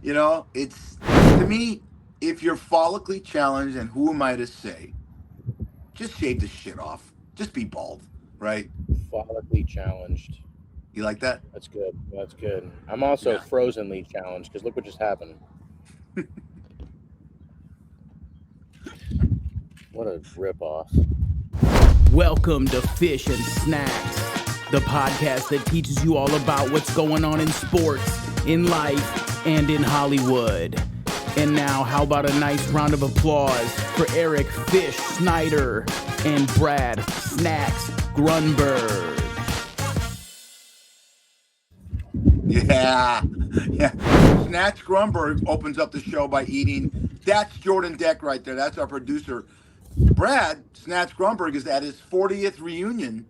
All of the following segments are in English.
It's to me, if you're follically challenged, and who am I to say, just shave the shit off. Just be bald, right? Follically challenged. You like that? That's good. That's good. I'm also Yeah. frozenly challenged because look what just happened. What a ripoff. Welcome to Fish and Snacks, the podcast that teaches you all about what's going on in sports, in life, and in Hollywood. And now, how about a nice round of applause for Eric Fish Snyder and Brad Snacks Grunberg. Yeah. Yeah. Snatch Grunberg opens up the show by eating. That's Jordan Deck right there. That's our producer. Brad Snatch Grunberg is at his 40th reunion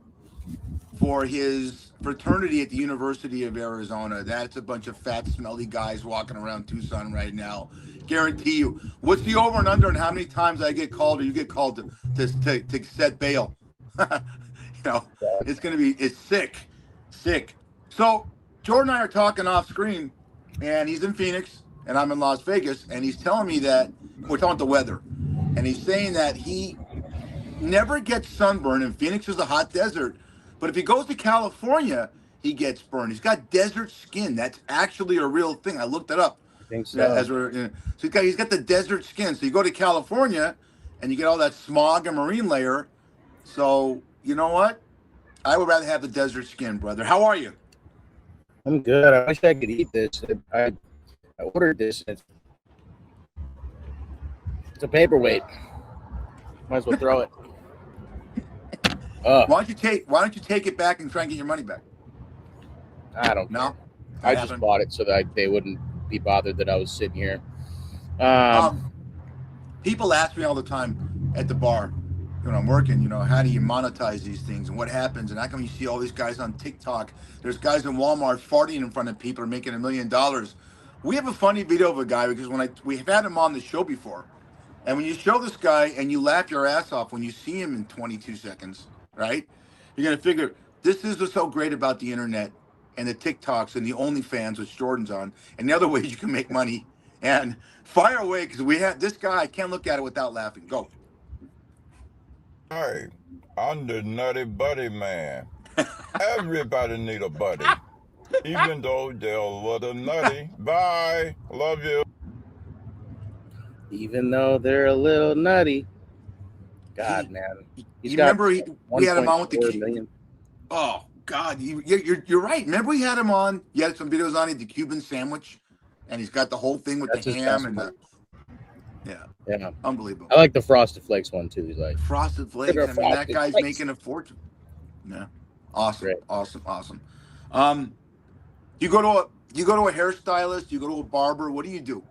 for his fraternity at the University of Arizona. That's a bunch of fat, smelly guys walking around Tucson right now. Guarantee you. What's the over and under, and how many times I get called or you get called to set bail? It's going to be, it's sick. So Jordan and I are talking off screen, and he's in Phoenix, and I'm in Las Vegas, and he's telling me that we're talking about the weather, and he's saying that he never gets sunburn, and Phoenix is a hot desert, but if he goes to California, he gets burned. He's got desert skin. That's actually a real thing. I looked it up. I think so. So he's got the desert skin. So you go to California, and you get all that smog and marine layer. So you know what? I would rather have the desert skin, brother. How are you? I'm good. I wish I could eat this. I ordered this. It's a paperweight. Might as well throw it. Why don't you take it back and try and get your money back? I don't know. I just bought it so that they wouldn't be bothered that I was sitting here. People ask me all the time at the bar when I'm working, how do you monetize these things and what happens? And how come you see all these guys on TikTok? There's guys in Walmart farting in front of people and making $1 million. We have a funny video of a guy because we've had him on the show before. And when you show this guy and you laugh your ass off when you see him in 22 seconds, right? You're going to figure this is what's so great about the internet and the TikToks and the OnlyFans, which Jordan's on, and the other ways you can make money. And fire away, because we have this guy. I can't look at it without laughing. Go. Hey, I'm the Nutty Buddy Man. Everybody need a buddy, even though they're a little nutty. Bye. Love you. Even though they're a little nutty. God, man. You remember we had him on with the million. Oh, God. You're right. Remember we had him on? You had some videos on it, the Cuban sandwich, and he's got the whole thing with the ham and the... Yeah. Unbelievable. I like the Frosted Flakes one, too. He's like... Frosted Flakes. I mean, that guy's making a fortune. Yeah. Awesome. Great. Awesome. You go to a hairstylist, you go to a barber, what do you do?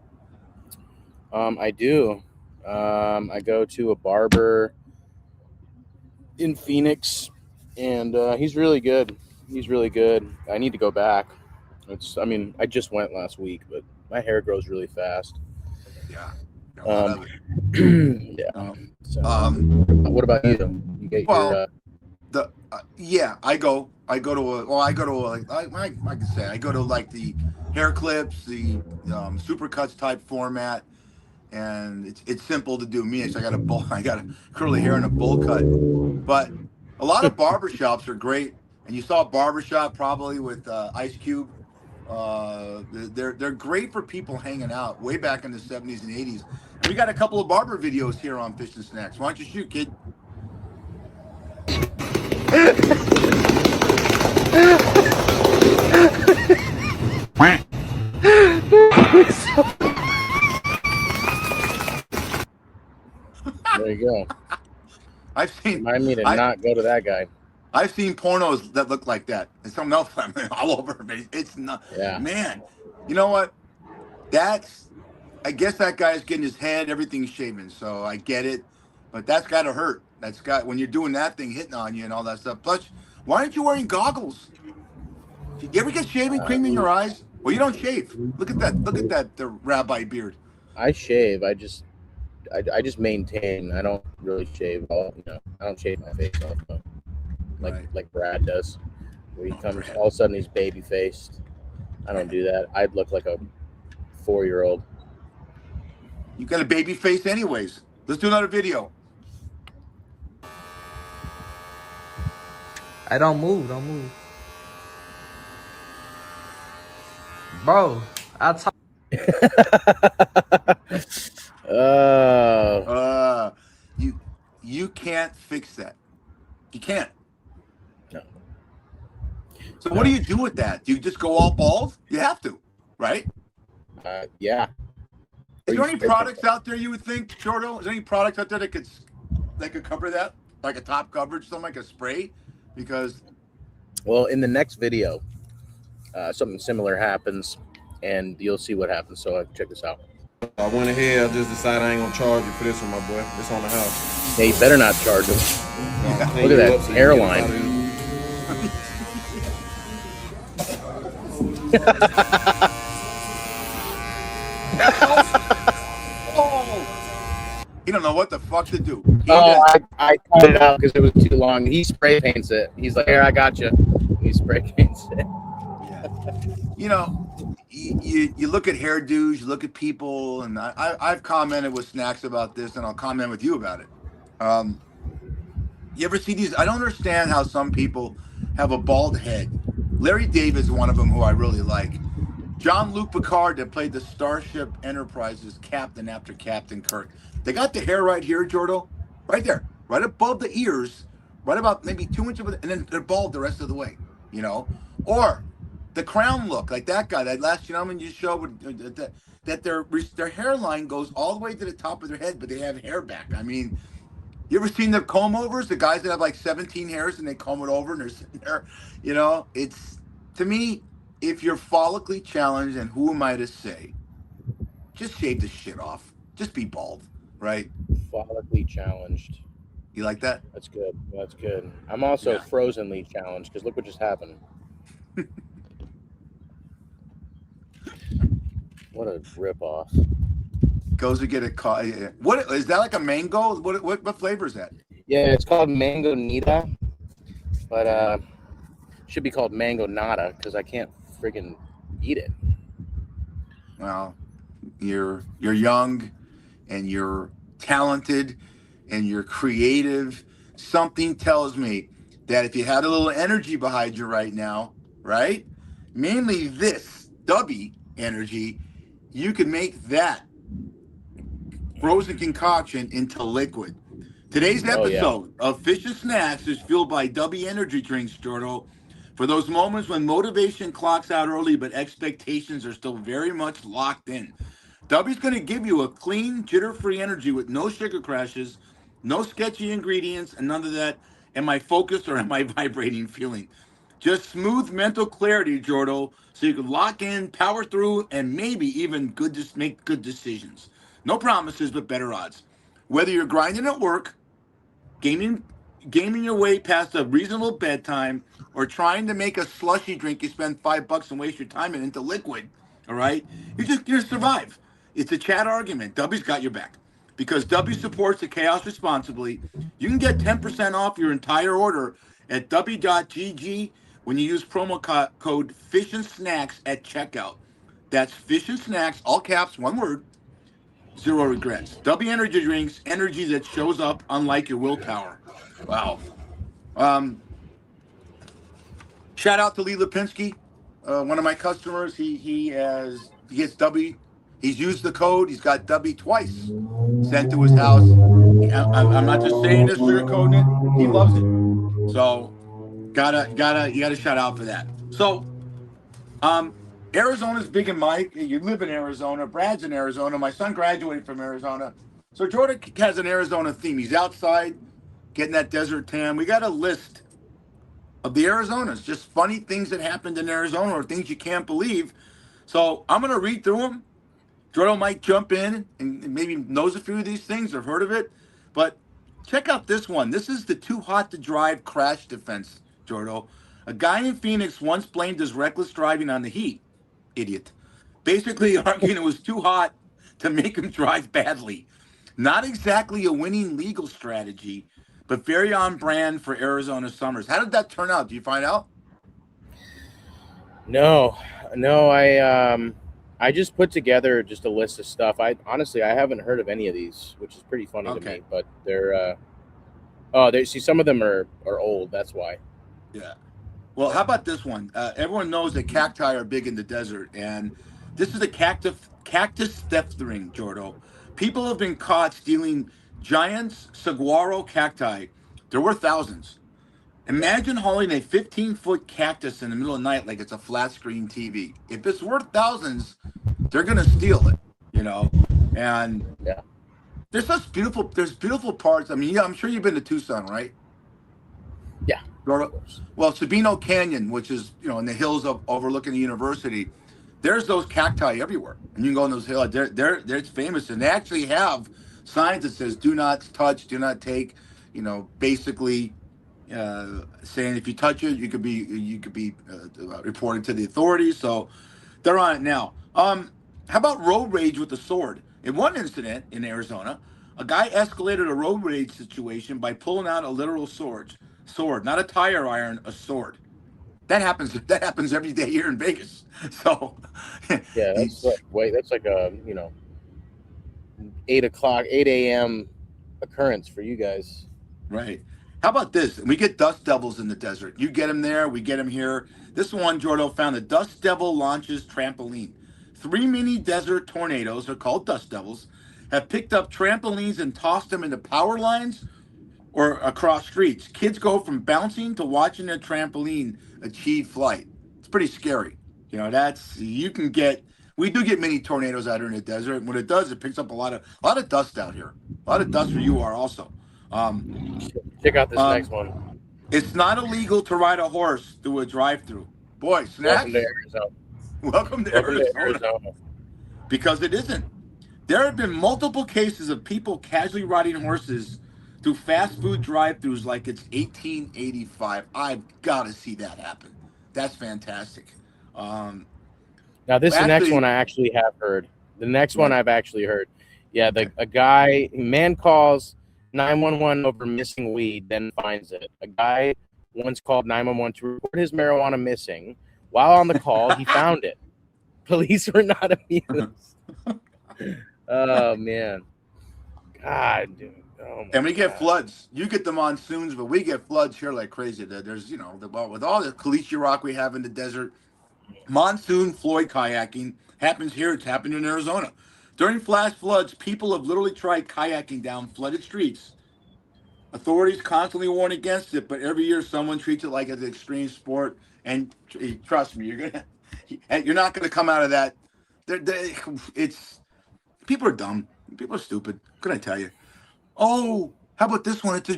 I do. I go to a barber in Phoenix, and he's really good. I need to go back. I just went last week, but my hair grows really fast. Yeah. Yeah. So, what about you? You get your... I go to like the hair clips, the supercuts type format. And it's simple to do. I got a curly hair and a bowl cut. But a lot of barbershops are great. And you saw a barbershop probably with Ice Cube. They're great for people hanging out way back in the 70s and 80s. And we got a couple of barber videos here on Fish and Snacks. Why don't you shoot, kid? There you go. Remind me to not go to that guy. I've seen pornos that look like that. And something else all over. But it's not. Yeah. Man, you know what? I guess that guy's getting his head, everything's shaven. So I get it. But that's got to hurt. When you're doing that thing hitting on you and all that stuff. Plus, why aren't you wearing goggles? You ever get shaving cream in your eyes? Well, you don't shave. Look at that, the rabbi beard. I shave. I just maintain. I don't really shave. I don't shave my face off like Brad does. Where he comes, all of a sudden he's baby faced. I don't do that. I'd look like a 4-year-old. You got a baby face anyways. Let's do another video. Hey, don't move. Bro, I talk. You can't fix that. You can't. No. So what do you do with that? Do you just go all bald? You have to, right? Yeah. Is there any products out there you would think, Jordo? Is there any products out there that could cover that? Like a top coverage, something like a spray? Because well, in the next video, something similar happens, and you'll see what happens. So check this out. I went ahead. I just decided I ain't gonna charge you for this one, my boy. It's on the house. Yeah, you better not charge them. Look at that hairline. he don't know what the fuck to do. I cut it out because it was too long. He spray paints it. He's like, "Here, I got you." He spray paints it. Yeah. You know, you look at hairdos, you look at people, and I've commented with Snacks about this, and I'll comment with you about it. You ever see these? I don't understand how some people have a bald head. Larry David is one of them who I really like. Jean-Luc Picard, that played the Starship Enterprise's captain after Captain Kirk. They got the hair right here, Jordo, right there, right above the ears, right about maybe 2 inches, and then they're bald the rest of the way, you know? Or the crown look, like that guy, that last gentleman you showed, that their hairline goes all the way to the top of their head, but they have hair back. I mean, you ever seen the comb overs? The guys that have like 17 hairs and they comb it over and they're sitting there, you know? It's, to me, if you're follically challenged, and who am I to say, just shave the shit off. Just be bald, right? Follically challenged. You like that? That's good. That's good. I'm also frozenly challenged because look what just happened. What a ripoff. Goes to get a what is that, like a mango? What flavor is that? Yeah, it's called Mango Nita, but should be called Mango Nada because I can't friggin' eat it. Well, you're young, and you're talented, and you're creative. Something tells me that if you had a little energy behind you right now, right? Mainly this Dubby energy, you could make that frozen concoction into liquid. Today's episode of Fish and Snacks is fueled by Dubby energy drinks, Jordo. For those moments when motivation clocks out early, but expectations are still very much locked in. Dubby's going to give you a clean, jitter-free energy with no sugar crashes, no sketchy ingredients, and none of that, am I focused or am I vibrating feeling? Just smooth mental clarity, Jordo, so you can lock in, power through, and maybe even make good decisions. No promises, but better odds. Whether you're grinding at work, gaming your way past a reasonable bedtime, or trying to make a slushy drink you spend $5 and waste your time in into liquid, all right? You're gonna survive. It's a chat argument. Dubby's got your back. Because Dubby supports the chaos responsibly, you can get 10% off your entire order at Dubby.gg when you use promo code Fish and Snacks at checkout. That's Fish and Snacks, all caps, one word, zero regrets. Dubby energy drinks, energy that shows up unlike your willpower. Wow. Shout out to Lee Lipinski, one of my customers. He gets Dubby. He's used the code. He's got Dubby twice sent to his house. I'm not just saying this, sugarcoating it. He loves it. So you gotta shout out for that. So Arizona's big in Mike. You live in Arizona. Brad's in Arizona. My son graduated from Arizona. So Jordan has an Arizona theme. He's outside getting that desert tan. We got a list of the Arizonas, just funny things that happened in Arizona or things you can't believe. So I'm going to read through them. Jordan might jump in and maybe knows a few of these things or heard of it. But check out this one. This is the too hot to drive crash defense, Jordan. A guy in Phoenix once blamed his reckless driving on the heat. Idiot. Basically arguing it was too hot to make him drive badly. Not exactly a winning legal strategy, but very on brand for Arizona summers. How did that turn out? Did you find out? No, I just put together just a list of stuff. I haven't heard of any of these, which is pretty funny to Okay. me. But they're see, some of them are old. That's why. Yeah. Well, how about this one? Everyone knows that cacti are big in the desert, and this is a cactus theft ring, Jordo. People have been caught stealing giant saguaro cacti. They're worth thousands. Imagine hauling a 15-foot cactus in the middle of the night like it's a flat screen TV. If it's worth thousands, they're gonna steal it, you know. And Yeah. there's beautiful parts. I mean, yeah, I'm sure you've been to Tucson, right? Yeah. Well, Sabino Canyon, which is, you know, in the hills overlooking the university, there's those cacti everywhere, and you can go on those hills. They're it's famous, and they actually have signs that says "Do not touch, do not take." You know, basically saying if you touch it, you could be reported to the authorities. So they're on it now. How about road rage with the sword? In one incident in Arizona, a guy escalated a road rage situation by pulling out a literal sword, not a tire iron, a sword. That happens every day here in Vegas. So Yeah, that's like a 8 a.m. occurrence for you guys. right. How about this? We get dust devils in the desert. You get them there, we get them here. This one, Jordo found the Dust Devil launches trampoline. 3 mini desert tornadoes, are called dust devils, have picked up trampolines and tossed them into power lines or across streets. Kids go from bouncing to watching a trampoline achieve flight. It's pretty scary. You know, we do get mini tornadoes out here in the desert. When it does, it picks up a lot of dust out here. A lot of dust where you are also. Check out this next one. It's not illegal to ride a horse through a drive-through. Boy, Snacks. Welcome to Arizona. Welcome to Arizona. Because it isn't. There have been multiple cases of people casually riding horses through fast food drive-thrus like it's 1885. I've got to see that happen. That's fantastic. Now, this is the next one I actually have heard. The next one I've actually heard. Yeah, a man calls 911 over missing weed, then finds it. A guy once called 911 to report his marijuana missing. While on the call, he found it. Police were not amused. Oh, man. God, dude. Oh, and we get floods. You get the monsoons, but we get floods here like crazy. There's, with all the caliche rock we have in the desert, monsoon Floyd kayaking happens here. It's happened in Arizona. During flash floods, people have literally tried kayaking down flooded streets. Authorities constantly warn against it, but every year someone treats it like an extreme sport. And trust me, you're not gonna come out of that. People are dumb. People are stupid. What can I tell you? Oh, how about this one? It's a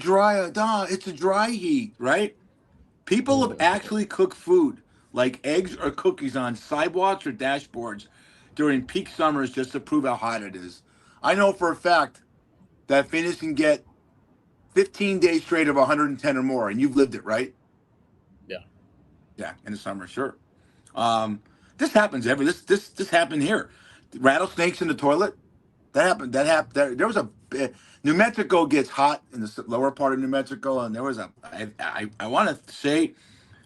dry heat, right? People have actually cooked food like eggs or cookies on sidewalks or dashboards during peak summers just to prove how hot it is. I know for a fact that Phoenix can get 15 days straight of 110 or more, and you've lived it, right? Yeah. Yeah, in the summer, sure. This happens this happened here. Rattlesnakes in the toilet. That happened. There was a New Mexico gets hot in the lower part of New Mexico, and there was I want to say,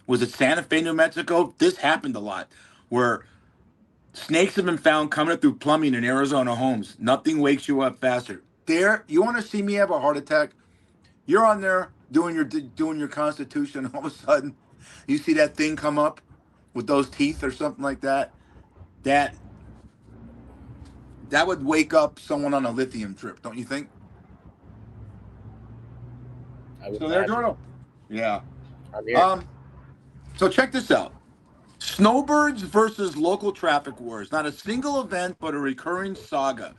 was it Santa Fe, New Mexico? This happened a lot, where snakes have been found coming up through plumbing in Arizona homes. Nothing wakes you up faster. You want to see me have a heart attack? You're on there doing your Constitution, and all of a sudden, you see that thing come up with those teeth or something like that. That would wake up someone on a lithium trip, don't you think? So there, Jordan. Yeah. I'm here. So check this out. Snowbirds versus local traffic wars. Not a single event, but a recurring saga.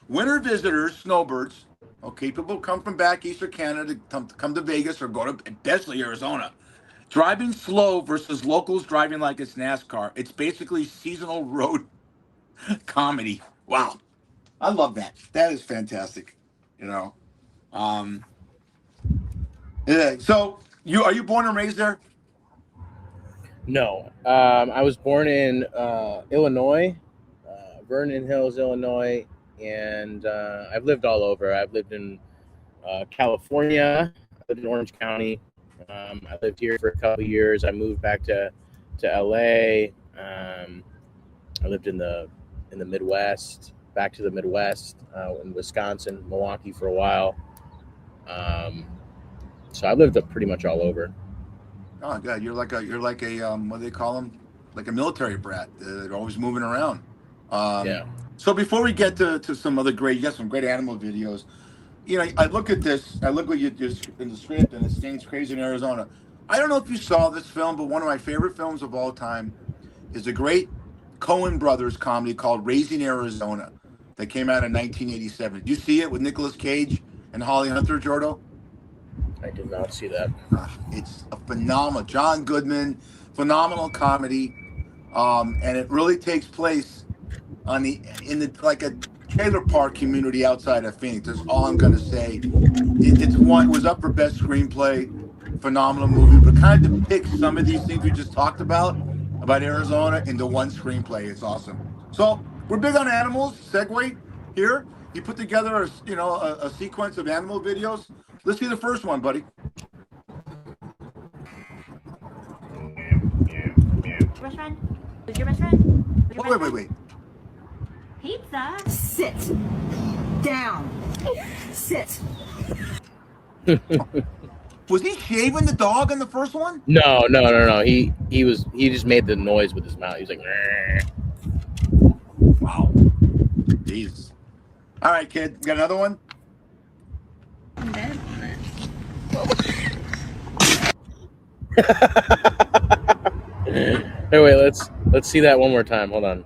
Winter visitors, snowbirds. Okay, people come from back east of Canada to come to Vegas or go to especially Arizona. Driving slow versus locals driving like it's NASCAR. It's basically seasonal road comedy. Wow. I love that. That is fantastic. Yeah. So are you born and raised there? No. I was born in Illinois, Vernon Hills, Illinois, and I've lived all over. I've lived in California. I lived in Orange County. I lived here for a couple of years. I moved back to LA. I lived in the in the Midwest, back to the Midwest, in Wisconsin, Milwaukee for a while. So I lived up pretty much all over. Oh God, you're like a what do they call them? Like a military brat. They're always moving around. Yeah. So before we get to some other great, you got some great animal videos. You know, I look at this. I look what you just in the script, and it stains crazy in Arizona. I don't know if you saw this film, but one of my favorite films of all time is a great Coen Brothers comedy called Raising Arizona that came out in 1987. Did you see it with Nicolas Cage and Holly Hunter, Jordo? I did not see that. It's a phenomenal, John Goodman, phenomenal comedy, and it really takes place in the like a trailer park community outside of Phoenix. That's all I'm going to say. It was up for best screenplay, phenomenal movie, but kind of depicts some of these things we just talked about Arizona into one screenplay. It's awesome. So we're big on animals. Segue here. You put together a sequence of animal videos. Let's see the first one, buddy. Best friend? Who's your best friend? Who's your best Wait. friend? Pizza. Sit down. Sit. Was he shaving the dog in the first one? No. He just made the noise with his mouth. He was like, "Meh." Wow. Jesus. All right, kid. Got another one? Hey, wait, let's see that one more time. Hold on.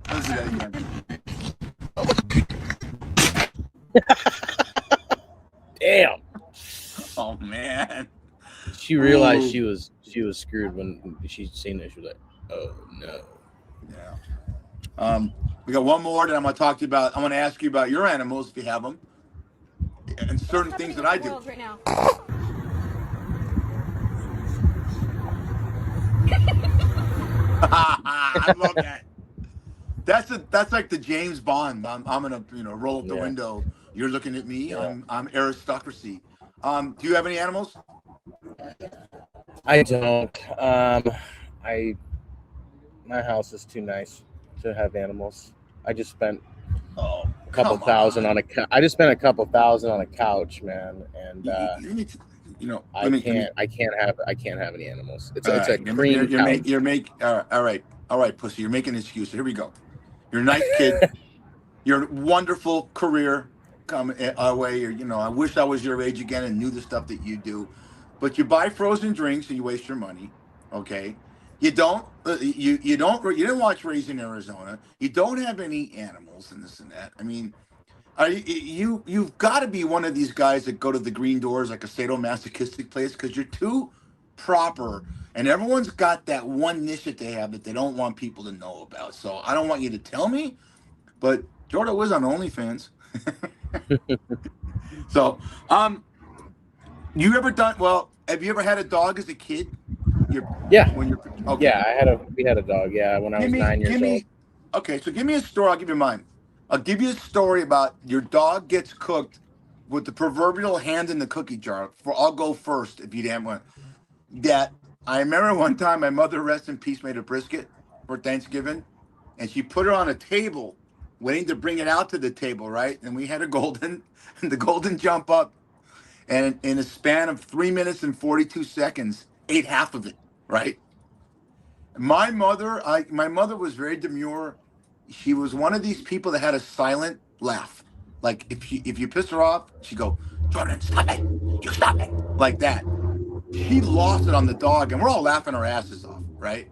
Let's do that again. Damn. Oh man. She realized Ooh. she was screwed when she seen it. She was like, "Oh no." Yeah. We got one more that I'm going to talk to you about. I'm going to ask you about your animals if you have them, and certain things that I do. Right now. I love that. That's like the James Bond. I'm gonna roll up the Yeah. window. You're looking at me. Yeah. I'm aristocracy. Do you have any animals? I don't. My house is too nice to have animals. I just spent Oh, a couple thousand on a. I just spent a couple thousand on a couch, man, and You need to, I can't have any animals. It's a All cream couch. All right, pussy. You're making an excuse. Here we go. You're a nice kid. You're a wonderful career coming our way. I wish I was your age again and knew the stuff that you do. But you buy frozen drinks and you waste your money. Okay. You don't. You didn't watch Raising Arizona. You don't have any animals and this and that. I mean, you've got to be one of these guys that go to the green doors like a sadomasochistic place because you're too proper, and everyone's got that one niche that they have that they don't want people to know about. So I don't want you to tell me, but Jordan was on OnlyFans. So, you ever done? Well, have you ever had a dog as a kid? Yeah. When you're okay. Yeah, we had a dog. Yeah, when I was 9 years old. Okay, so give me a story. I'll give you mine. I'll give you a story about your dog gets cooked with the proverbial hand in the cookie jar. I'll go first if you damn want. That I remember one time my mother, rest in peace, made a brisket for Thanksgiving, and she put it on a table, waiting to bring it out to the table, right? And we had a golden, and the golden jump up, and in a span of 3 minutes and 42 seconds, ate half of it, right? My mother was very demure. She was one of these people that had a silent laugh. Like if you pissed her off, she'd go, "Jordan, stop it. You stop it." Like that. She lost it on the dog, and we're all laughing our asses off, right?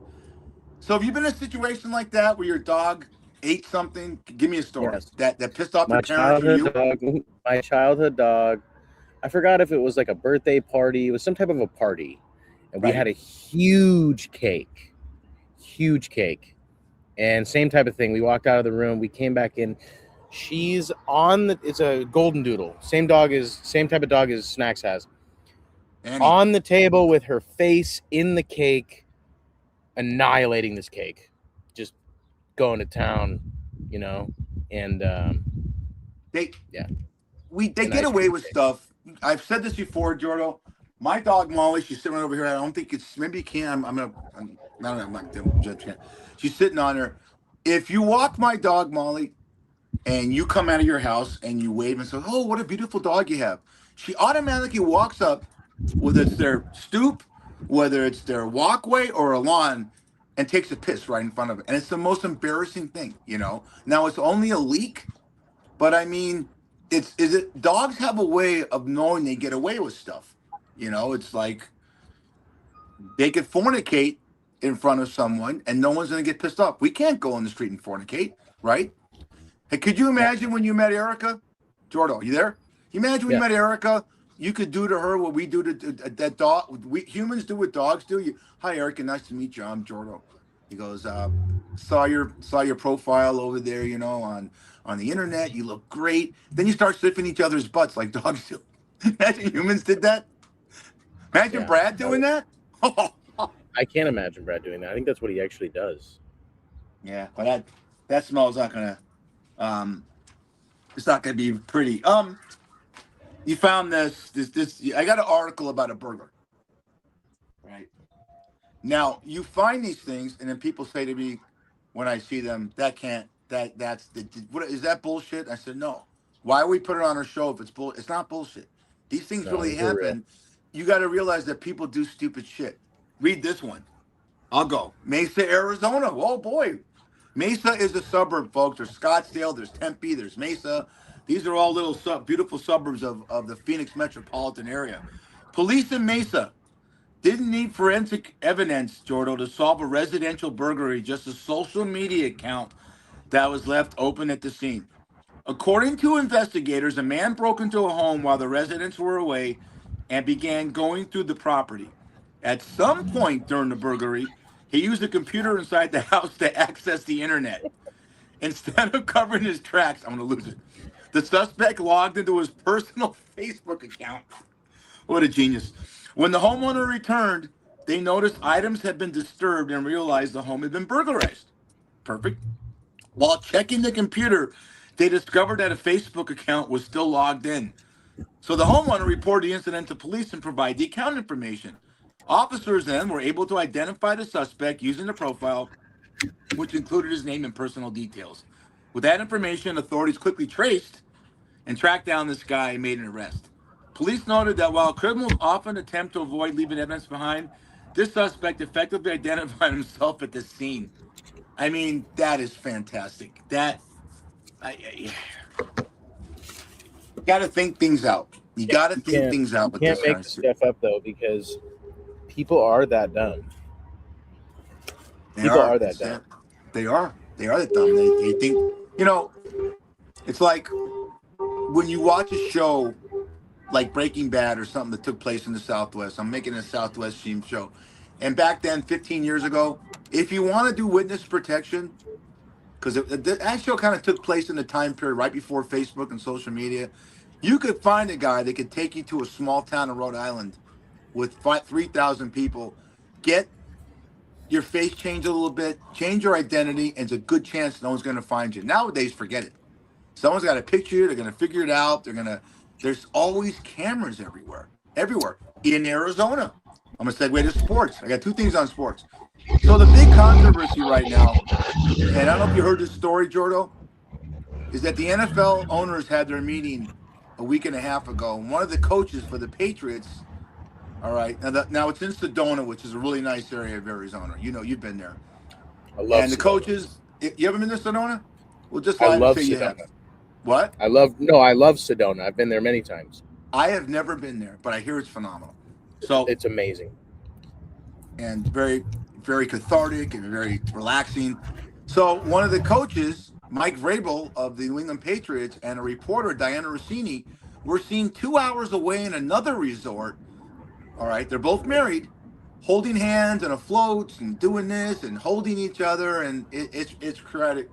So have you been in a situation like that where your dog ate something? Give me a story. Yes. That pissed off My your parents or you? my childhood dog. I forgot if it was like a birthday party. It was some type of a party, and we Right. had a huge cake, and same type of thing. We walked out of the room. We came back in. She's on it's a golden doodle. Same type of dog as Snacks has. Annie. On the table with her face in the cake, annihilating this cake, just going to town, and They yeah. they get away with stuff. I've said this before, Jordo. My dog Molly, she's sitting right over here. I don't think it's maybe you can. I'm not doing judge. She's sitting on her. If you walk my dog, Molly, and you come out of your house and you wave and say, "Oh, what a beautiful dog you have," she automatically walks up, whether it's their stoop, whether it's their walkway or a lawn, and takes a piss right in front of it. And it's the most embarrassing thing, you know. Now it's only a leak, but I mean, dogs have a way of knowing they get away with stuff. You know, it's like they could fornicate in front of someone and no one's going to get pissed off. We can't go on the street and fornicate, right? Hey, could you imagine when you met Erica? Jordo, you there? You imagine when you met Erica, you could do to her what we do to that dog. We humans do what dogs do. Hi, Erica, nice to meet you. I'm Jordo. He goes, saw your profile over there, you know, on the internet. You look great. Then you start sniffing each other's butts like dogs do. Imagine humans did that. Imagine Brad doing that. I can't imagine Brad doing that. I think that's what he actually does. Yeah, but that smell's not gonna it's not gonna be pretty. You found this I got an article about a burger. Right. Now you find these things and then people say to me when I see them, that's what is that bullshit? I said, no. Why we put it on our show if it's not bullshit. These things really happen. Real. You gotta realize that people do stupid shit. Read this one. I'll go. Mesa, Arizona. Oh, boy. Mesa is a suburb, folks. There's Scottsdale. There's Tempe. There's Mesa. These are all little beautiful suburbs of the Phoenix metropolitan area. Police in Mesa didn't need forensic evidence, Jordo, to solve a residential burglary, just a social media account that was left open at the scene. According to investigators, a man broke into a home while the residents were away and began going through the property. At some point during the burglary, he used a computer inside the house to access the internet. Instead of covering his tracks, I'm going to lose it. The suspect logged into his personal Facebook account. What a genius. When the homeowner returned, they noticed items had been disturbed and realized the home had been burglarized. Perfect. While checking the computer, they discovered that a Facebook account was still logged in. So the homeowner reported the incident to police and provided the account information. Officers then were able to identify the suspect using the profile, which included his name and personal details. With that information, authorities quickly traced and tracked down this guy and made an arrest. Police noted that while criminals often attempt to avoid leaving evidence behind, this suspect effectively identified himself at the scene. I mean, that is fantastic. You got to think things out. You got to think things out. You can't make this stuff up, though, because people are that dumb. People are that dumb. They are that dumb. They think, you know, it's like when you watch a show like Breaking Bad or something that took place in the Southwest. I'm making a Southwest team show. And back then, 15 years ago, if you want to do witness protection, because that show kind of took place in the time period right before Facebook and social media, you could find a guy that could take you to a small town in Rhode Island with 3,000 people, get your face changed a little bit, change your identity, and it's a good chance no one's going to find you. Nowadays, forget it. Someone's got a picture. They're going to figure it out. There's always cameras everywhere. In Arizona. I'm going to segue to sports. I got two things on sports. So the big controversy right now, and I don't know if you heard this story, Jordo, is that the NFL owners had their meeting a week and a half ago, and one of the coaches for the Patriots, all right, now it's in Sedona, which is a really nice area of Arizona. You know, you've been there. I love and the Sedona. Coaches, you ever been to Sedona? Well, just I love Sedona. You have. What? I love Sedona. I've been there many times. I have never been there, but I hear it's phenomenal. So it's amazing. And very, very cathartic and very relaxing. So one of the coaches, Mike Vrabel of the New England Patriots, and a reporter, Diana Rossini, were seen 2 hours away in another resort. All right, they're both married, holding hands and afloats and doing this and holding each other, and it's created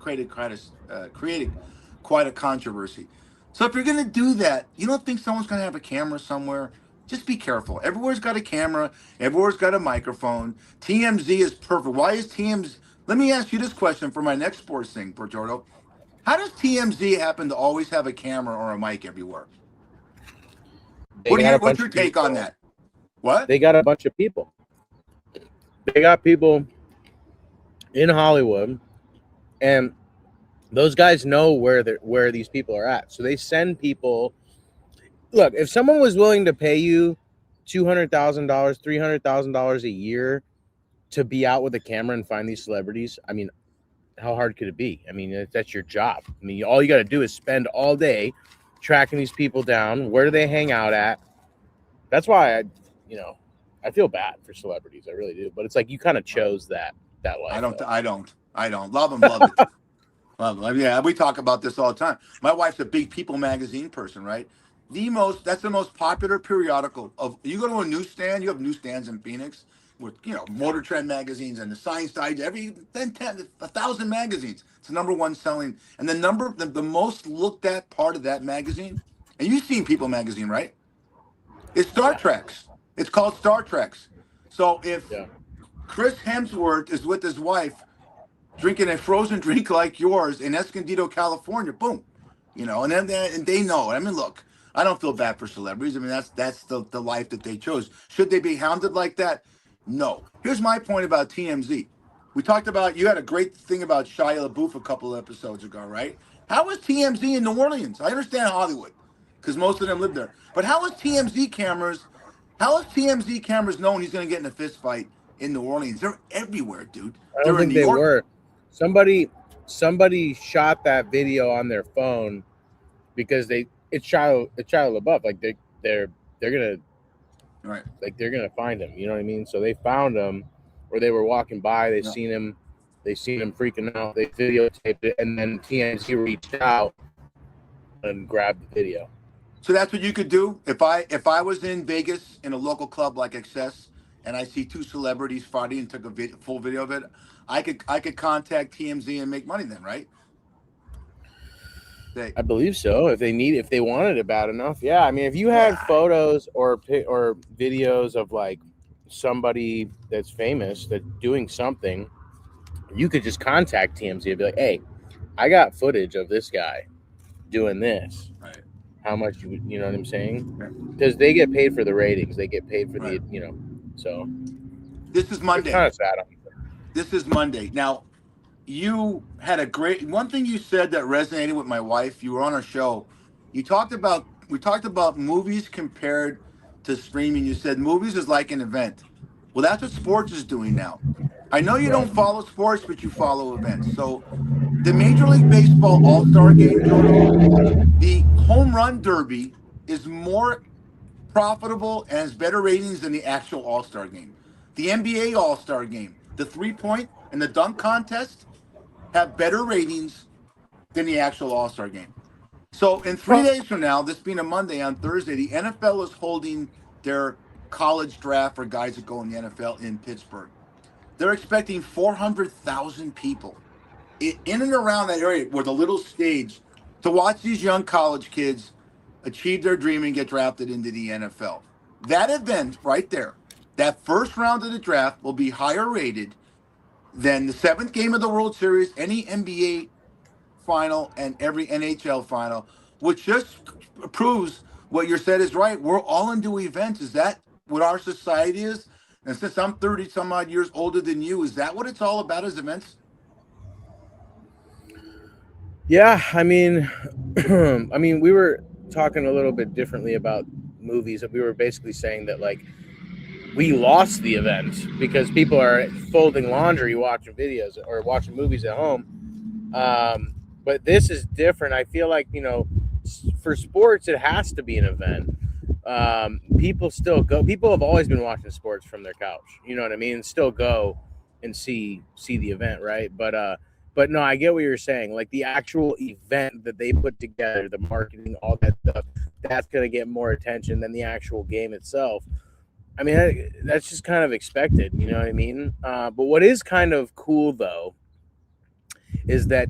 quite a controversy. So if you're going to do that, you don't think someone's going to have a camera somewhere? Just be careful. Everywhere's got a camera. Everywhere's got a microphone. TMZ is perfect. Why is TMZ? Let me ask you this question for my next sports thing, Jordo. How does TMZ happen to always have a camera or a mic everywhere? What's your take on that? What? They got a bunch of people. They got people in Hollywood And those guys know where these people are at. So they send people. Look, if someone was willing to pay you $200,000, $300,000 a year to be out with a camera and find these celebrities, I mean, how hard could it be? I mean, that's your job. I mean, all you got to do is spend all day tracking these people down. Where do they hang out at? That's why I feel bad for celebrities. I really do. But it's like you kind of chose that life. I don't. Love them, love it. Love them. Yeah, we talk about this all the time. My wife's a big People magazine person, right? That's the most popular periodical of. You go to a newsstand. You have newsstands in Phoenix with Motor Trend magazines and the Science Digest. 1,000 magazines. It's the number one selling, and the most looked at part of that magazine. And you've seen People magazine, right? It's Star Trek's. It's called Star Trek's. So if Chris Hemsworth is with his wife drinking a frozen drink like yours in Escondido, California, boom, and then they know. I mean, look, I don't feel bad for celebrities. I mean, that's the life that they chose. Should they be hounded like that? No. Here's my point about TMZ. We talked about, you had a great thing about Shia LaBeouf a couple of episodes ago, right? How is TMZ in New Orleans? I understand Hollywood because most of them live there. But how is TMZ cameras knowing he's going to get in a fist fight in New Orleans? They're everywhere, dude. I don't think they were. Somebody shot that video on their phone because it's Shia LaBeouf. Like they're gonna they're gonna find him. You know what I mean? So they found him, or they were walking by. They seen him freaking out. They videotaped it, and then TMZ reached out and grabbed the video. So that's what you could do if I was in Vegas in a local club like Excess and I see two celebrities fighting and took a full video of it. I could contact TMZ and make money then, right? I believe so. If they wanted it bad enough, yeah. I mean, if you had photos or videos of like somebody that's famous that's doing something, you could just contact TMZ and be like, "Hey, I got footage of this guy doing this. Right. How much you know what I'm saying? Because they get paid for the ratings. They get paid for the So this is Monday. It's kind of sad. This is Monday. Now, you had one thing you said that resonated with my wife. You were on our show. We talked about movies compared to streaming. You said movies is like an event. Well, that's what sports is doing now. I know you don't follow sports, but you follow events. So the Major League Baseball All-Star Game, Jordan, the Home Run Derby is more profitable and has better ratings than the actual All-Star Game. The NBA All-Star Game, the three-point and the dunk contest have better ratings than the actual All-Star Game. So in 3 days from now, this being a Monday, on Thursday, the NFL is holding their college draft for guys that go in the NFL in Pittsburgh. They're expecting 400,000 people in and around that area with a little stage to watch these young college kids achieve their dream and get drafted into the NFL. That event right there, that first round of the draft will be higher rated than the seventh game of the World Series, any NBA final, and every NHL final, which just proves what you said is right. We're all into events. Is that what our society is? And since I'm 30 some odd years older than you, is that what it's all about, is events? Yeah, I mean, we were talking a little bit differently about movies. We were basically saying that like we lost the event because people are folding laundry, watching videos or watching movies at home. But this is different. I feel like, for sports, it has to be an event. People still go. People have always been watching sports from their couch. You know what I mean? Still go and see the event, right? But no, I get what you're saying. Like the actual event that they put together, the marketing, all that stuff, that's going to get more attention than the actual game itself. I mean, that's just kind of expected. You know what I mean? But what is kind of cool though is that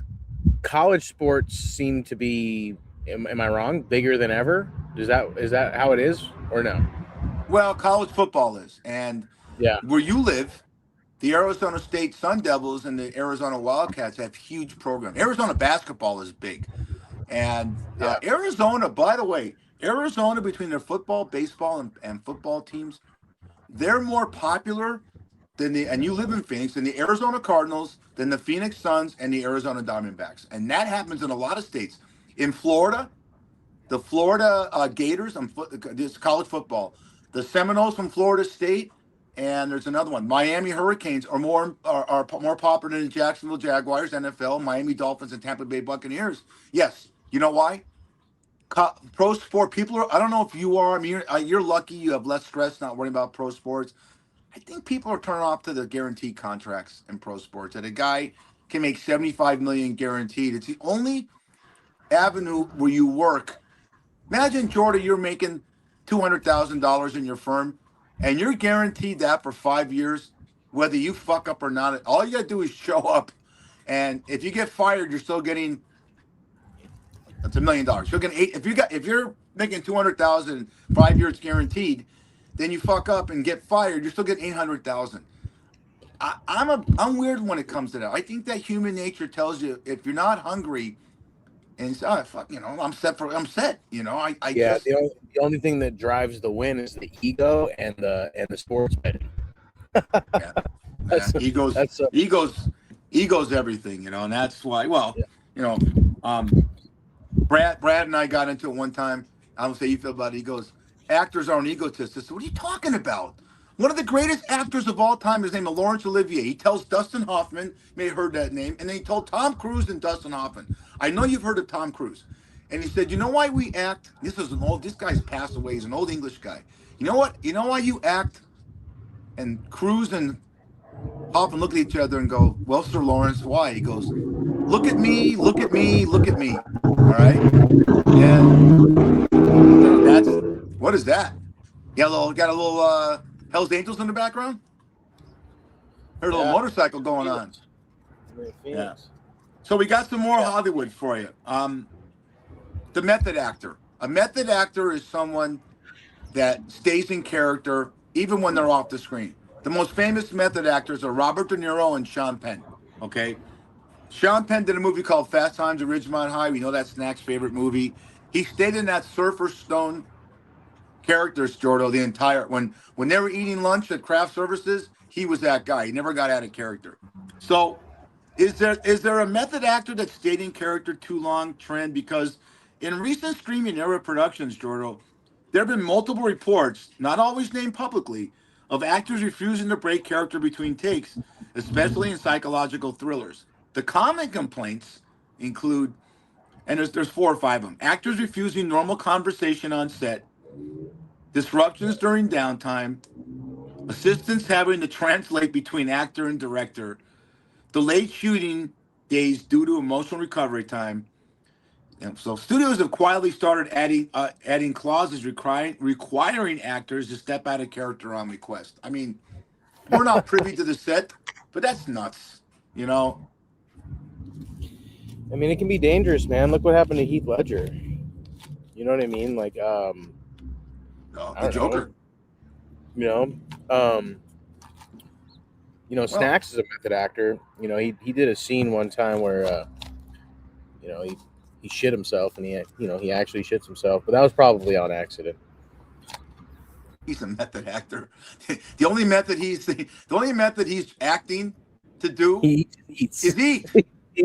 college sports seem to be, am I wrong, bigger than ever? Is that how it is or no? Well, college football is. And where you live, the Arizona State Sun Devils and the Arizona Wildcats have huge programs. Arizona basketball is big. And Arizona, by the way, between their football, baseball, and football teams, they're more popular and you live in Phoenix, then the Arizona Cardinals, then the Phoenix Suns, and the Arizona Diamondbacks. And that happens in a lot of states. In Florida, the Florida Gators, this college football, the Seminoles from Florida State, and there's another one. Miami Hurricanes are more popular than Jacksonville Jaguars, NFL, Miami Dolphins, and Tampa Bay Buccaneers. Yes, you know why? Pro sport people are. I don't know if you are. I mean, you're lucky. You have less stress, not worrying about pro sports. I think people are turning off to the guaranteed contracts in pro sports. That a guy can make $75 million guaranteed. It's the only avenue where you work. Imagine, Jordan, you're making $200,000 in your firm, and you're guaranteed that for 5 years, whether you fuck up or not. All you gotta do is show up, and if you get fired, you're still getting. That's $1 million. You're getting if you're making 200,000, 5 years guaranteed, then you fuck up and get fired, you're still getting 800,000. I'm weird when it comes to that. I think that human nature tells you if you're not hungry. And so, fuck, I'm set. The only thing that drives the win is the ego and the sports betting. Ego's everything, and that's why. Well, Brad and I got into it one time. I don't say you feel about egos. Actors aren't egotists. I said, what are you talking about? One of the greatest actors of all time is named Laurence Olivier. He tells Dustin Hoffman, you may have heard that name, and then he told Tom Cruise and Dustin Hoffman. I know you've heard of Tom Cruise. And he said, you know why we act? This guy's passed away. He's an old English guy. You know what? You know why you act? And Cruise and Hoffman look at each other and go, well, Sir Lawrence, why? He goes, look at me, look at me, look at me. All right? And what is that? Got a little Hell's Angels in the background? Heard a little motorcycle going on. Yeah. So we got some more Hollywood for you. The method actor. A method actor is someone that stays in character even when they're off the screen. The most famous method actors are Robert De Niro and Sean Penn. Okay? Sean Penn did a movie called Fast Times at Ridgemont High. We know that's Snack's favorite movie. He stayed in that Surfer Stone characters, Jordo, the entire when they were eating lunch at craft services, he was that guy. He never got out of character. So is there a method actor that stayed in character too long, trend? Because in recent streaming era productions, Jordo, there have been multiple reports, not always named publicly, of actors refusing to break character between takes, especially in psychological thrillers. The common complaints include, and there's 4 or 5 of them, actors refusing normal conversation on set, disruptions during downtime, assistants having to translate between actor and director, delayed shooting days due to emotional recovery time. And so studios have quietly started adding clauses requiring actors to step out of character on request. I mean, we're not privy to the set, but that's nuts, I mean, it can be dangerous, man. Look what happened to Heath Ledger. You know what I mean? Like, the Joker. Snacks is a method actor. He did a scene one time where, he shit himself, and he actually shits himself, but that was probably on accident. He's a method actor. The only method he's acting to do is eat. He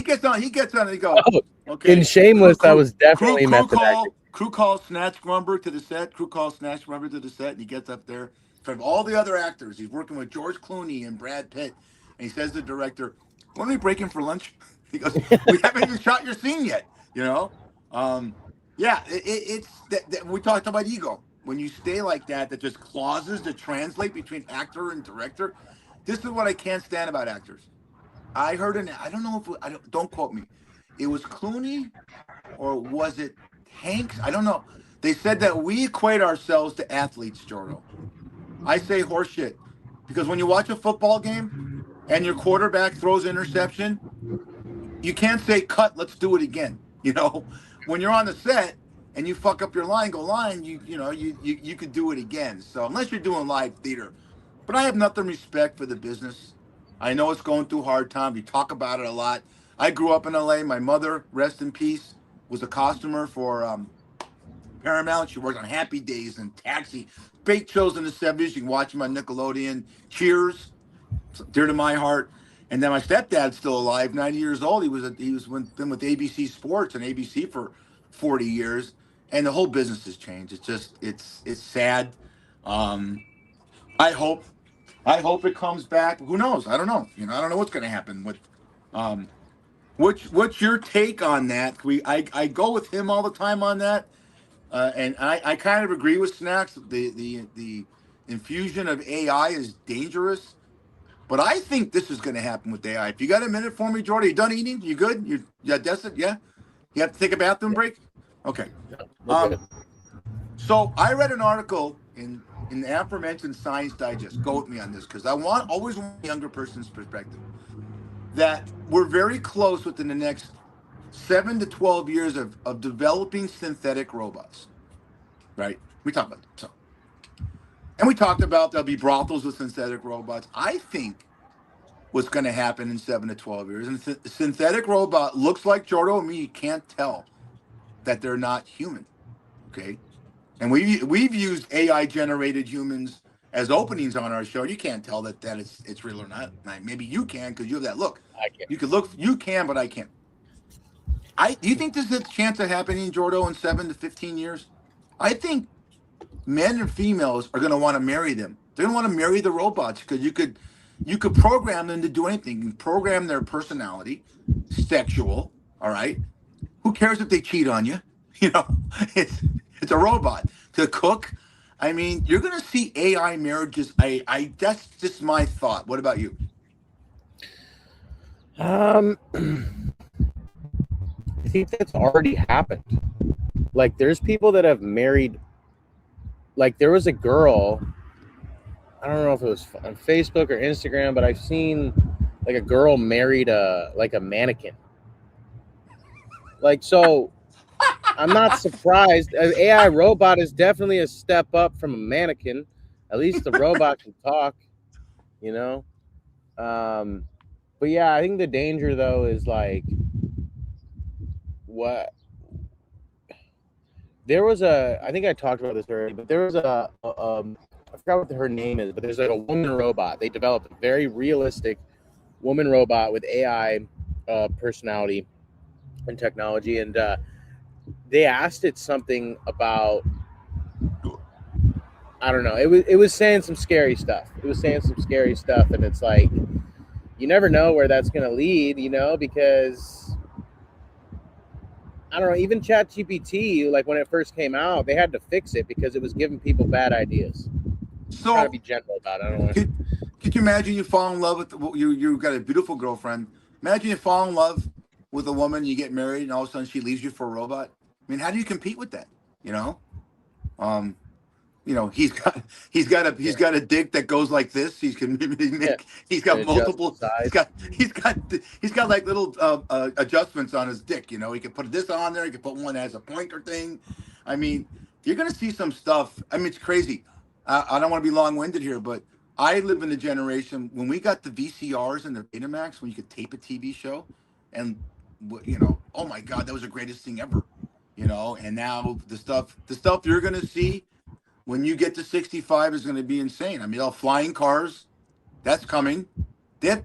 gets on and he goes, okay. In Shameless, that was definitely method acting. Crew calls Snatch Grumber to the set. And he gets up there in front of all the other actors. He's working with George Clooney and Brad Pitt. And he says to the director, "Want me breaking for lunch?" He goes, "We haven't even shot your scene yet." It's that we talked about ego. When you stay like that just clauses to translate between actor and director. This is what I can't stand about actors. I heard I don't know if don't quote me. It was Clooney or was it Hanks? I don't know. They said that we equate ourselves to athletes, Jordo. I say horseshit. Because when you watch a football game and your quarterback throws an interception, you can't say, cut, let's do it again. When you're on the set and you fuck up your line, you could do it again. So unless you're doing live theater. But I have nothing respect for the business. I know it's going through hard times. We talk about it a lot. I grew up in LA. My mother, rest in peace, was a costumer for Paramount. She worked on Happy Days and Taxi. great shows in the 70s. You can watch them on Nickelodeon. Cheers, dear to my heart. And then my stepdad's still alive, 90 years old. Been with ABC Sports and ABC for 40 years, and the whole business has changed. It's sad. I hope it comes back. Who knows? I don't know. I don't know what's going to happen with. What's your take on that? I go with him all the time on that, and I kind of agree with Snacks. The infusion of AI is dangerous, but I think this is going to happen with AI. If you got a minute for me, Jordy, you done eating? You good? You desperate? Yeah. You have to take a bathroom break? Okay. So I read an article in the aforementioned Science Digest. Go with me on this because I always want a younger person's perspective. That we're very close within the next 7 to 12 years of developing synthetic robots, right? We talked about that. And we talked about there'll be brothels with synthetic robots. I think what's going to happen in 7 to 12 years, and the synthetic robot looks like Jordo and me, you can't tell that they're not human, okay? And we've used AI-generated humans as openings on our show. You can't tell that it's real or not. Maybe you can because you have that look. I can't. You could look. You can, but I can't. Do you think there's a chance of happening, Jordo, in 7 to 15 years? I think men and females are going to want to marry them. They're going to want to marry the robots because you could program them to do anything. You can program their personality, sexual. All right. Who cares if they cheat on you? It's a robot to cook. I mean, you're going to see AI marriages. That's just my thought. What about you? I think that's already happened. Like, there's people that have married. Like, there was a girl. I don't know if it was on Facebook or Instagram, but I've seen like a girl married a mannequin. Like, so I'm not surprised. An AI robot is definitely a step up from a mannequin. At least the robot can talk, But yeah, I think the danger though is like what there was I think I talked about this already, but there was I forgot what her name is, but there's like a woman robot. They developed a very realistic woman robot with AI personality and technology, and they asked it something about, I don't know. It was saying some scary stuff. And it's like, you never know where that's going to lead, because I don't know. Even ChatGPT, like when it first came out, they had to fix it because it was giving people bad ideas. So Try to be gentle about it. I don't want. Could you imagine you fall in love with you got a beautiful girlfriend? Imagine you fall in love with a woman, you get married, and all of a sudden she leaves you for a robot. I mean, how do you compete with that? He's got a dick that goes like this. He's got multiple. He's got like little adjustments on his dick. He can put this on there. He can put one that has a pointer thing. I mean, you're gonna see some stuff. I mean, it's crazy. I don't want to be long-winded here, but I live in the generation when we got the VCRs and the Betamax, when you could tape a TV show, and oh my God, that was the greatest thing ever. And now the stuff you're gonna see when you get to 65 is gonna be insane. I mean, flying cars, that's coming. They have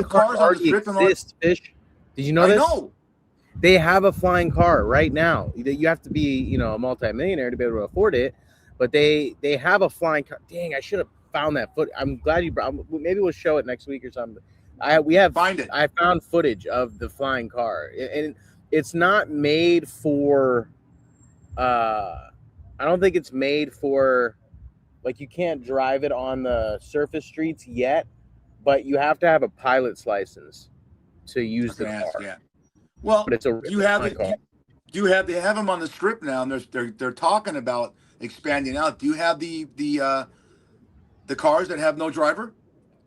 cars on the strip and Fish. Did you know this? I know. They have a flying car right now. You have to be, a multimillionaire to be able to afford it, but they have a flying car. Dang, I should have found that foot. I'm glad you brought. Maybe we'll show it next week or something. Find it. I found footage of the flying car, and it's not made for. I don't think it's made for, like, you can't drive it on the surface streets yet, but you have to have a pilot's license to use the car. Yeah. Well, but it's a they have them on the strip now, and they're talking about expanding out. Do you have the cars that have no driver?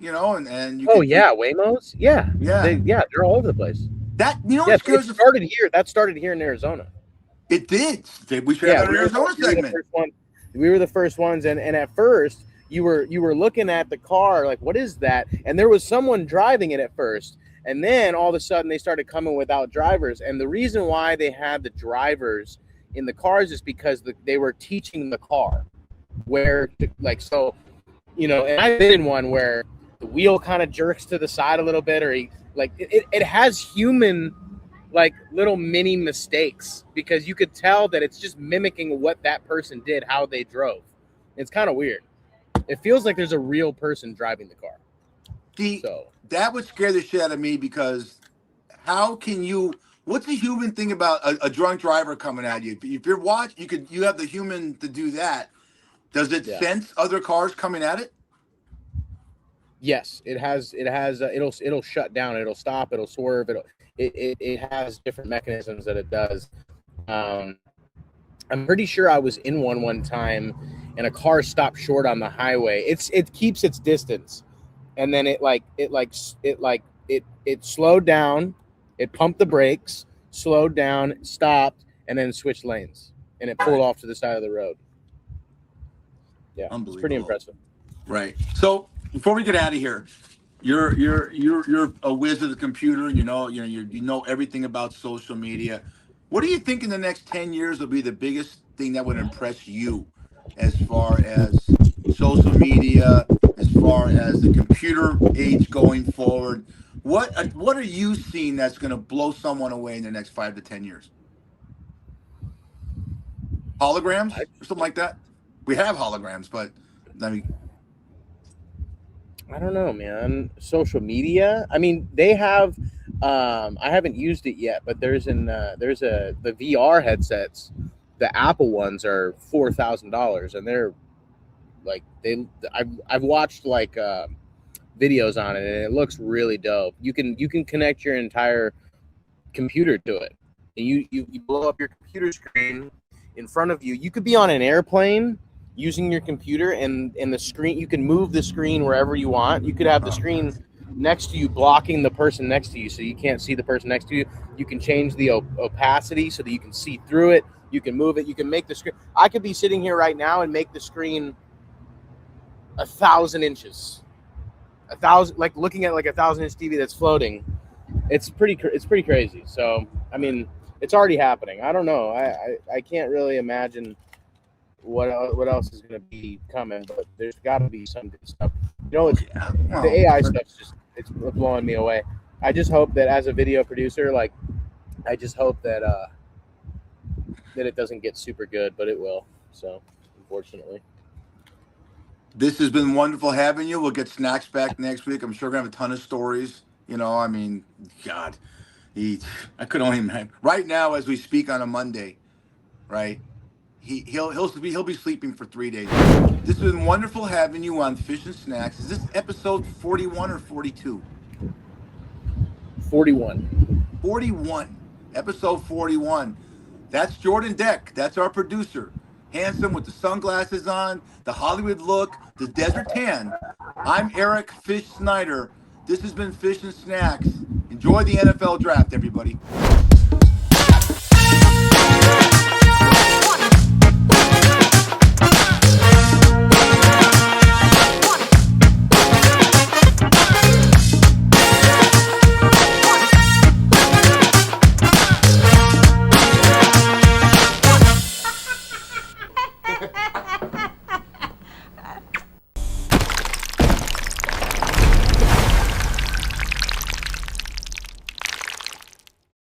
And you Waymos. Yeah, they're all over the place. That started here in Arizona. It did. We should have an Arizona segment. We were the first ones, and at first you were looking at the car like, what is that? And there was someone driving it at first, and then all of a sudden they started coming without drivers. And the reason why they had the drivers in the cars is because they were teaching the car. where to, like, so, you know, and I've been in one where the wheel kind of jerks to the side a little bit, or it has human, like, little mini mistakes, because you could tell that it's just mimicking what that person did, how they drove. It's kind of weird. It feels like there's a real person driving the car. That would scare the shit out of me, because how can you? What's the human thing about a drunk driver coming at you? If you're you have the human to do that. Does it sense other cars coming at it? Yes, it has. It'll shut down. It'll stop. It'll swerve. It has different mechanisms that it does. I'm pretty sure I was in one time, and a car stopped short on the highway. It keeps its distance, and then it slowed down. It pumped the brakes, slowed down, stopped, and then switched lanes, and it pulled off to the side of the road. Yeah, it's pretty impressive. Right. So before we get out of here, you're a whiz of the computer. You know everything about social media. What do you think in the next 10 years will be the biggest thing that would impress you, as far as social media, as far as the computer age going forward? What are you seeing that's going to blow someone away in the next 5 to 10 years? Holograms or something like that? We have holograms, but I mean, I don't know, man. Social media. I mean, they have. I haven't used it yet, but there's the VR headsets. The Apple ones are $4,000, and they're like I've watched like videos on it, and it looks really dope. You can connect your entire computer to it, and you blow up your computer screen in front of you. You could be on an airplane using your computer, and the screen, you can move the screen wherever you want. You could have the screen next to you blocking the person next to you, so you can't see the person next to you. You can change the opacity so that you can see through it. You can move it. You can make the screen. I could be sitting here right now and make the screen 1,000 inches. 1,000, like looking at like a 1,000-inch TV that's floating. It's pretty crazy. So I mean, it's already happening. I don't know. I can't really imagine what else is going to be coming, but there's got to be some good stuff. You know, the AI stuff's just, it's blowing me away. I just hope that as a video producer, like, I just hope that that it doesn't get super good, but it will. So, unfortunately. This has been wonderful having you. We'll get Snacks back next week. I'm sure we're going to have a ton of stories. You know, I mean, God, I could only imagine. Right now, as we speak on a Monday, right? He'll be sleeping for 3 days. This has been wonderful having you on Fish and Snacks. Is this episode 41 or 42? 41. 41. Episode 41. That's Jordan Deck. That's our producer. Handsome with the sunglasses on, the Hollywood look, the desert tan. I'm Eric Fish Snyder. This has been Fish and Snacks. Enjoy the NFL draft, everybody.